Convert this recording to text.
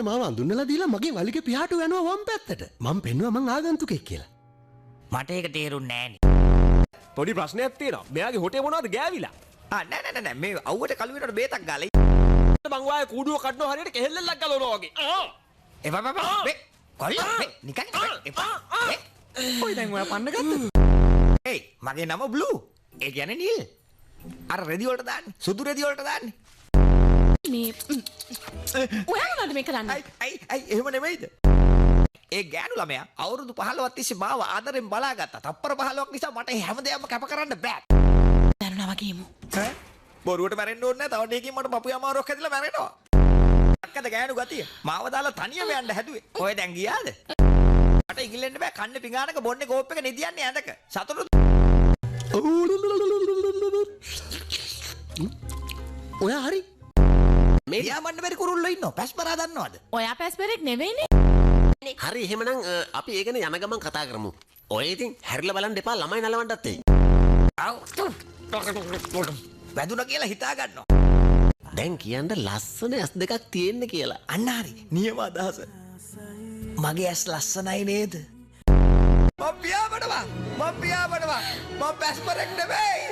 මාව අඳුන්නලා දීලා මගේ වලිගේ පියාට යනවා වම් පැත්තට. මම පෙන්නුවා මං ආගන්තුකෙක් කියලා. මට ඒක තේරුන්නේ නෑනේ. පොඩි ප්‍රශ්නයක් තියෙනවා. මෙයාගේ හොටේ මොනවද ගෑවිලා? නෑ මේ අවුවට කළු වෙනට බේතක් ගාලා. මං වායේ කූඩුව කඩනවා හරියට කෙහෙල්ලක් ගලවනවා වගේ. මේ කොල්ල මේ නිකන් එපා. ඔය දැන් ඔයා පන්න ගත්තද? ඒයි මගේ නම බ්ලූ. ඒ කියන්නේ නිල්. අර රෙදි වලට දාන්නේ. සුදු රෙදි වලට දාන්නේ. මේ ඔයාලද මේ කරන්නේ? අයි එහෙම නෙමෙයිද? ඒ ගෑනු ළමයා අවුරුදු 15ක් තිස්සේ මාව ආදරෙන් බලාගත්තා. තප්පර 15ක් නිසා මට හැමදේම කැප කරන්න බෑ. දන්නවා වගේම. බොරුවට මැරෙන්න ඕනේ නැහැ. තව ඩේකින් මට පපු යමාරුවක් හැදිලා මැරෙනවා. අක්කද ගෑනු ගතිය. මාව දාලා තනියම යන්න හැදුවේ. ඔය දැන් ගියාද? මට ඉගිලෙන්න බෑ. කන්නේ පිඟානක බොන්නේ කෝප් එක නිදියන්නේ ඇඳක. සතුටු ඔයා හරි. මේ යාමන්න බැරි කුරුල්ලෝ ඉන්නවා. පැස්පරා දන්නවද? ඔයා පැස්පරෙක් නෙවෙයිනේ. හරි එහෙමනම් අපි ඒ ගැන යන ගමන් කතා කරමු. ඔය ඉතින් හැරිලා බලන්න එපා ළමයි නලවන්නත් එයි. වැදුනා කියලා හිතා ගන්නවා. දැන් කියන්න ලස්සන ඇස් දෙකක් තියෙන්න කියලා. අන්න හරි. නියම අදහස. මගේ ඇස් ලස්සනයි නේද? මම පියාඹනවා. මම පැස්පරෙක් නෙවෙයි.